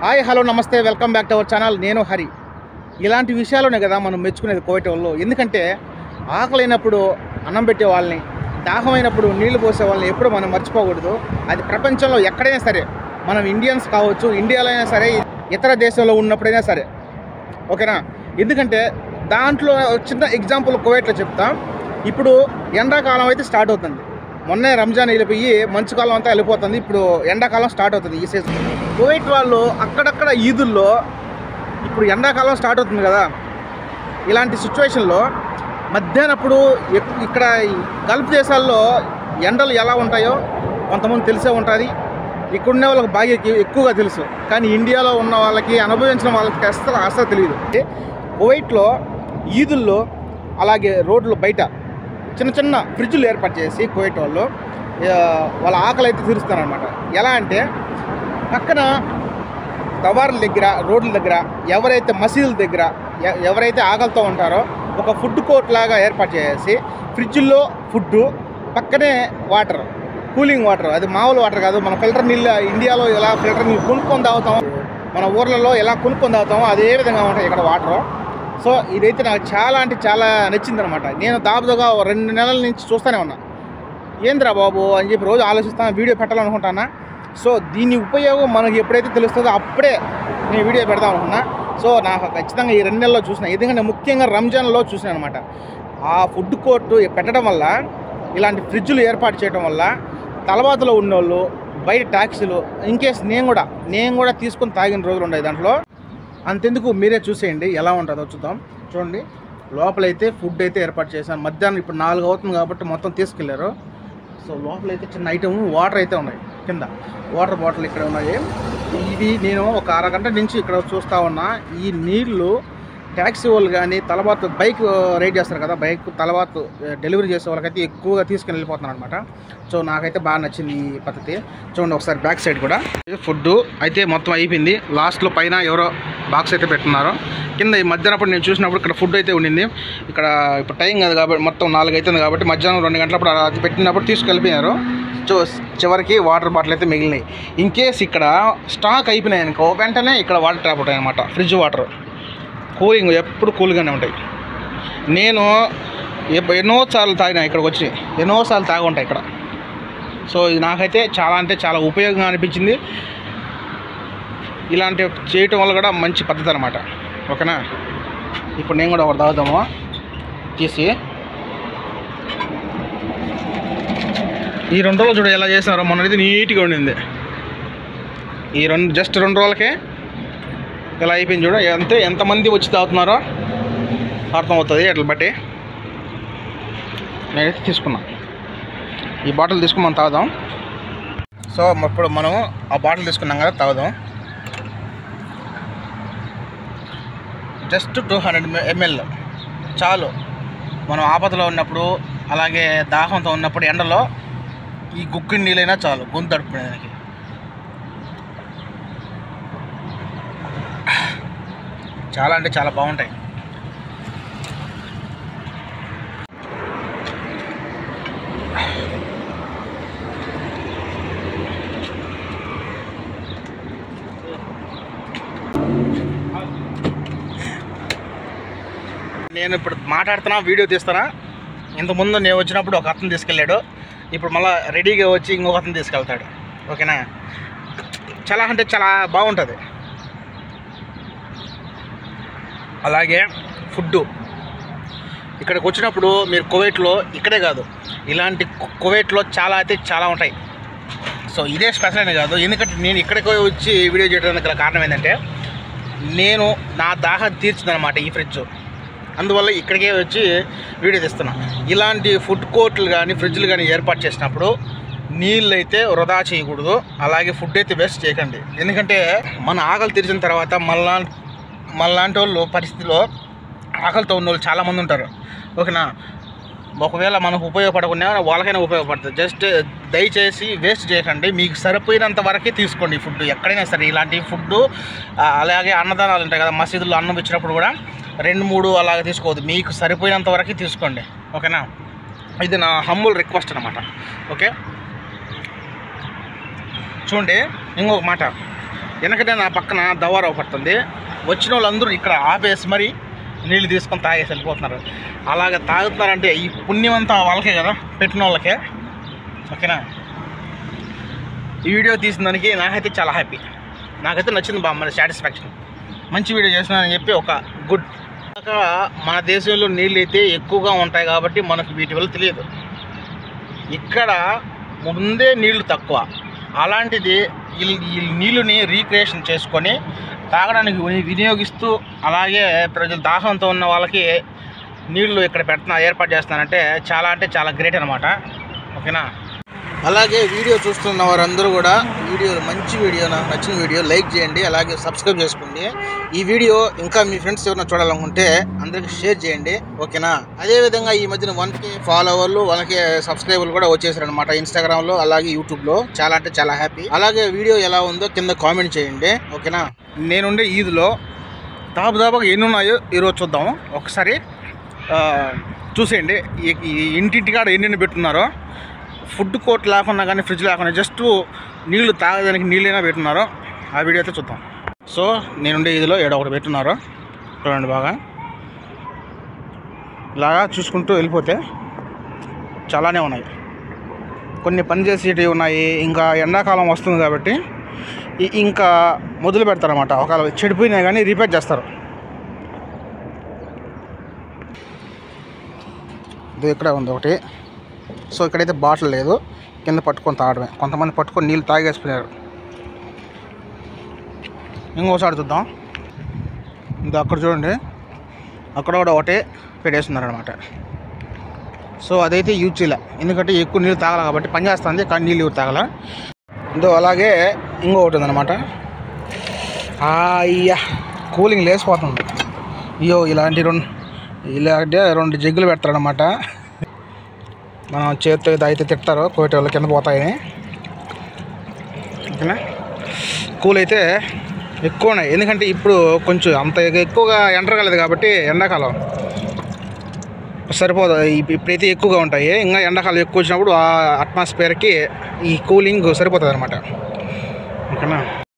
Hi hello నమస్తే welcome back to our channel. నేను హరి. ఇలాంటి విషయాల్లోనే కదా మనం మెచ్చుకునేది కోవిడ్ వాళ్ళు. ఎందుకంటే ఆకలినప్పుడు అన్నం పెట్టే వాళ్ళని, దాహమైనప్పుడు నీళ్లు పోసే వాళ్ళని ఎప్పుడు మనం మర్చిపోకూడదు. అది ప్రపంచంలో ఎక్కడైనా సరే, మనం ఇండియన్స్ కావచ్చు, ఇండియాలో అయినా సరే, ఇతర దేశంలో ఉన్నప్పుడైనా సరే, ఓకేనా. ఎందుకంటే దాంట్లో చిన్న ఎగ్జాంపుల్ కోవిడ్లో చెప్తాం. ఇప్పుడు ఎండాకాలం అయితే స్టార్ట్ అవుతుంది. మొన్నే రంజాన్ వెళ్ళిపోయి మంచు కాలం అంతా వెళ్ళిపోతుంది. ఇప్పుడు ఎండాకాలం స్టార్ట్ అవుతుంది ఈ సీజన్. కువైట్ వాళ్ళు అక్కడక్కడ ఈదుల్లో ఇప్పుడు ఎండాకాలం స్టార్ట్ అవుతుంది కదా, ఇలాంటి సిచ్యువేషన్లో మధ్యాహ్నప్పుడు ఇక్కడ గల్ఫ్ దేశాల్లో ఎండలు ఎలా ఉంటాయో కొంతమంది తెలిసే ఉంటుంది. ఇక్కడున్న వాళ్ళకి బాగా ఎక్కువగా తెలుసు, కానీ ఇండియాలో ఉన్న వాళ్ళకి, అనుభవించిన వాళ్ళకి అసలు తెలియదు. కువైట్లో ఈదుల్లో అలాగే రోడ్లు బయట చిన్న చిన్న ఫ్రిడ్జ్లు ఏర్పాటు చేసి కువైట్ వాళ్ళు వాళ్ళ ఆకలి అయితే తీరుస్తారనమాట. ఎలా అంటే పక్కన దవార్ల దగ్గర, రోడ్ల దగ్గర, ఎవరైతే మసీదుల దగ్గర ఎవరైతే ఆకలితో ఉంటారో ఒక ఫుడ్ కోర్ట్ లాగా ఏర్పాటు చేసి ఫ్రిడ్జ్లో ఫుడ్డు, పక్కనే వాటర్, కూలింగ్ వాటర్. అది మామూలు వాటర్ కాదు, మన ఫిల్టర్ నీళ్ళు ఇండియాలో ఎలా ఫిల్టర్ నీళ్ళు కొనుక్కొని తాగుతామో, మన ఊర్లలో ఎలా కొనుక్కొని తాగుతామో అదే విధంగా ఉంటాయి ఇక్కడ వాటర్. సో ఇదైతే నాకు చాలా అంటే చాలా నచ్చిందనమాట. నేను దాదాపుగా 2 నెలల నుంచి చూస్తూనే ఉన్నా. ఏంద్రా బాబు అని చెప్పి రోజు ఆలోచిస్తాను, వీడియో పెట్టాలనుకుంటానా. సో దీని ఉపయోగం మనకి ఎప్పుడైతే తెలుస్తుందో అప్పుడే నేను వీడియో పెడదాం అనుకున్నా. సో నాకు ఖచ్చితంగా ఈ 2 నెలల్లో చూసిన, ఎందుకంటే ముఖ్యంగా రంజాన్లో చూసిన అనమాట. ఆ ఫుడ్ కోర్టు పెట్టడం వల్ల, ఇలాంటి ఫ్రిడ్జ్లు ఏర్పాటు చేయడం వల్ల తలబాతులో ఉన్నోళ్ళు, బయట ట్యాక్సీలు, ఇన్కేస్ నేను కూడా తీసుకొని తాగిన రోజులు ఉన్నాయి దాంట్లో. అంతెందుకు మీరే చూసేయండి ఎలా ఉంటుందో చూద్దాం. చూడండి, లోపలైతే ఫుడ్ అయితే ఏర్పాటు చేశాను. మధ్యాహ్నం ఇప్పుడు 4 అవుతుంది కాబట్టి మొత్తం తీసుకెళ్లారు. సో లోపలైతే చిన్న ఐటమ్ వాటర్ అయితే ఉన్నాయి. కింద వాటర్ బాటిల్ ఇక్కడ ఉన్నాయి. ఇది నేను ఒక అరగంట నుంచి ఇక్కడ చూస్తూ ఉన్నా. ఈ నీళ్లు ట్యాక్సీ వాళ్ళు కానీ, తలబాతు బైక్ రైడ్ చేస్తారు కదా, బైక్ తలబాతు డెలివరీ చేసే వాళ్ళకైతే ఎక్కువగా తీసుకుని వెళ్ళిపోతున్నారు అనమాట. సో నాకైతే బాగా నచ్చింది ఈ పద్ధతి. చూడండి ఒకసారి బ్యాక్ సైడ్ కూడా ఫుడ్ అయితే మొత్తం అయిపోయింది. లాస్ట్లో పైన ఎవరో బాక్స్ అయితే పెట్టున్నారు. కింద ఈ మధ్యాహ్నప్పుడు నేను చూసినప్పుడు ఇక్కడ ఫుడ్ అయితే ఉండింది. ఇక్కడ ఇప్పుడు టైం కాదు కాబట్టి మొత్తం 4 అవుతుంది కాబట్టి మధ్యాహ్నం 2 గంటలప్పుడు అది పెట్టినప్పుడు తీసుకెళ్ళిపోయారు. సో చివరికి వాటర్ బాటిల్ అయితే మిగిలినాయి. ఇన్కేస్ ఇక్కడ స్టాక్ అయిపోయినాయి అనుకో, వెంటనే ఇక్కడ వాటర్ ట్యాప్ ఉంటాయి అనమాట. ఫ్రిడ్జ్ వాటర్ కూలింగ్ ఎప్పుడు కూల్గానే ఉంటాయి. నేను ఎన్నోసార్లు తాగినా, ఇక్కడికి వచ్చి ఎన్నోసార్లు తాగి ఉంటాయి ఇక్కడ. సో ఇది నాకైతే చాలా అంటే చాలా ఉపయోగంగా అనిపించింది. ఇలాంటివి చేయటం వల్ల కూడా మంచి పద్ధతి అనమాట. ఓకేనా, ఇప్పుడు నేను కూడా ఒకటి తాగుతాము తీసి. ఈ 2 రోజులు చూడ ఎలా చేసినారో, మొన్నైతే నీట్గా ఉండింది. ఈ జస్ట్ 2 రోజులకే ఇలా అయిపోయింది. చూడ ఎంతమంది వచ్చి తాగుతున్నారో అర్థమవుతుంది అట్లా బట్టి. నేనైతే తీసుకున్నా, ఈ బాటిల్ తీసుకుని మనం తాగుదాం. సో ఇప్పుడు మనం ఆ బాటిల్ తీసుకున్నాం కదా, తాగుదాం. జస్ట్ 200 ml చాలు. మనం ఆపదలో ఉన్నప్పుడు, అలాగే దాహంతో ఉన్నప్పుడు, ఎండలో ఈ గుక్కిడి నీళ్ళైనా చాలు గొంతు తడుపుకునేదానికి. చాలా అంటే చాలా బాగుంటాయి. నేను ఇప్పుడు మాట్లాడుతున్నా, వీడియో తీస్తున్నా. ఇంతకుముందు నేను వచ్చినప్పుడు ఒక అతను తీసుకెళ్ళాడు, ఇప్పుడు మళ్ళీ రెడీగా వచ్చి ఇంకొక అతను తీసుకెళ్తాడు. ఓకేనా, చాలా అంటే చాలా బాగుంటుంది. అలాగే ఫుడ్డు ఇక్కడికి వచ్చినప్పుడు మీరు కువైట్లో, ఇక్కడే కాదు ఇలాంటి కువైట్లో చాలా అయితే చాలా ఉంటాయి. సో ఇదే స్పెషల్ అనే కాదు, ఎందుకంటే నేను ఇక్కడికి వచ్చి వీడియో చేయడానికి గల కారణం ఏంటంటే, నేను నా దాహం తీర్చిందనమాట ఈ ఫ్రిడ్జ్. అందువల్ల ఇక్కడికే వచ్చి వీడియో తీస్తున్నా. ఇలాంటి ఫుడ్ కోర్టులు కానీ, ఫ్రిడ్జ్లు కానీ ఏర్పాటు చేసినప్పుడు నీళ్ళు అయితే వృధా చేయకూడదు, అలాగే ఫుడ్ అయితే వేస్ట్ చేయకండి. ఎందుకంటే మన ఆకలి తీర్చిన తర్వాత మనలాంటి వాళ్ళు పరిస్థితిలో ఆకలితో ఉన్న వాళ్ళు చాలామంది ఉంటారు. ఓకేనా, ఒకవేళ మనకు ఉపయోగపడకుండా వాళ్ళకైనా ఉపయోగపడుతుంది. జస్ట్ దయచేసి వేస్ట్ చేయకండి, మీకు సరిపోయినంత వరకే తీసుకోండి ఫుడ్ ఎక్కడైనా సరే. ఇలాంటి ఫుడ్డు అలాగే అన్నదానాలు ఉంటాయి కదా, మసీదుల్లో అన్నం ఇచ్చినప్పుడు కూడా 2-3 అలాగే తీసుకోవద్దు, మీకు సరిపోయినంత వరకే తీసుకోండి. ఓకేనా, ఇది నా హంబుల్ రిక్వెస్ట్ అనమాట. ఓకే, చూడండి ఇంకొక మాట, వెనకనే నా పక్కన దవ్వారావు పడుతుంది. వచ్చిన వాళ్ళందరూ ఇక్కడ ఆపేసి మరి నీళ్ళు తీసుకొని తాగేసి వెళ్ళిపోతున్నారు. అలాగే తాగుతున్నారంటే ఈ పుణ్యమంతా వాళ్ళకే కదా, పెట్టిన వాళ్ళకే. ఓకేనా, ఈ వీడియో తీసిన దానికి నాకైతే చాలా హ్యాపీ, నాకైతే నచ్చింది బాగా, సాటిస్ఫాక్షన్. మంచి వీడియో చేస్తున్నానని చెప్పి ఒక గుడ్. మన దేశంలో నీళ్ళు అయితే ఎక్కువగా ఉంటాయి కాబట్టి మనకు వీటి వల్ల తెలియదు. ఇక్కడ ముందే నీళ్లు తక్కువ, అలాంటిది ఈ నీళ్ళని రీక్రియేషన్ చేసుకొని తాగడానికి వినియోగిస్తూ, అలాగే ప్రజలు దాహంతో ఉన్న వాళ్ళకి నీళ్లు ఇక్కడ ఏర్పాటు చేస్తున్నారంటే చాలా గ్రేట్ అనమాట. ఓకేనా, అలాగే వీడియో చూస్తున్న వారందరూ కూడా మంచి వీడియో, నాకు నచ్చిన వీడియో లైక్ చేయండి, అలాగే సబ్స్క్రైబ్ చేసుకోండి. ఈ వీడియో ఇంకా మీ ఫ్రెండ్స్ ఎవరైనా చూడాలనుకుంటే అందరికీ షేర్ చేయండి. ఓకేనా, అదేవిధంగా ఈ మధ్యన 1K ఫాలోవర్లు 1K సబ్స్క్రైబర్లు కూడా వచ్చేసారు అనమాట ఇన్స్టాగ్రామ్లో, అలాగే యూట్యూబ్లో. చాలా హ్యాపీ. అలాగే వీడియో ఎలా ఉందో కింద కామెంట్ చేయండి. ఓకేనా, నేనుండే ఈద్లో దాదాపుగా ఎన్ని ఉన్నాయో ఈరోజు చూద్దాము. ఒకసారి చూసేయండి ఇంటింటికాడ ఎన్ని పెట్టున్నారో. ఫుడ్ కోర్ట్ లేకుండా కానీ ఫ్రిడ్జ్ లేకుండా జస్ట్ నీళ్లు తాగడానికి నీళ్ళైనా పెట్టున్నారో, ఆ వీడియో అయితే చూద్దాం. సో నేనుండే ఇదిలో ఒకటి పెట్టున్నారు చూడండి. బాగా ఇలాగా చూసుకుంటూ వెళ్ళిపోతే చాలానే ఉన్నాయి. కొన్ని పని చేసేటివి ఉన్నాయి. ఇంకా ఎండాకాలం వస్తుంది కాబట్టి ఇంకా మొదలు పెడతారన్నమాట. ఒకవేళ చెడిపోయినా కానీ రిపేర్ చేస్తారు. ఇది ఇక్కడ ఉంది ఒకటి. సో ఇక్కడైతే బాటిల్ లేదు, కింద పట్టుకొని తాగడమే. కొంతమంది పట్టుకొని నీళ్ళు తాగేసుకున్నారు. ఇంకోసారి చూద్దాం. ఇంకా అక్కడ చూడండి, అక్కడ కూడా ఒకటే పెట్టేస్తున్నారు అనమాట. సో అదైతే యూజ్ చేయలే, ఎందుకంటే ఎక్కువ నీళ్ళు తాగాలి కాబట్టి. పని చేస్తుంది కానీ నీళ్ళు ఎవరు తాగల. ఇందో అలాగే ఇంకొకటి ఉందన్నమాట. అయ్యా కూలింగ్ లేసిపోతుంది. అయ్యో ఇలాంటి రెండు జగ్గులు పెడతారనమాట. మనం చేతితో అయితే తిడతారు కోటి వాళ్ళు, కింద పోతాయని. ఓకేనా, కూల్ అయితే ఎక్కువ ఉన్నాయి, ఎందుకంటే ఇప్పుడు కొంచెం అంత ఎక్కువగా ఎంటర్ కాలేదు కాబట్టి ఎండాకాలం సరిపోదు. ఇప్పుడైతే ఎక్కువగా ఉంటాయి. ఇంకా ఎండాకాలం ఎక్కువ వచ్చినప్పుడు ఆ అట్మాస్ఫియర్కి ఈ కూలింగ్ సరిపోతుంది అనమాట. ఓకేనా.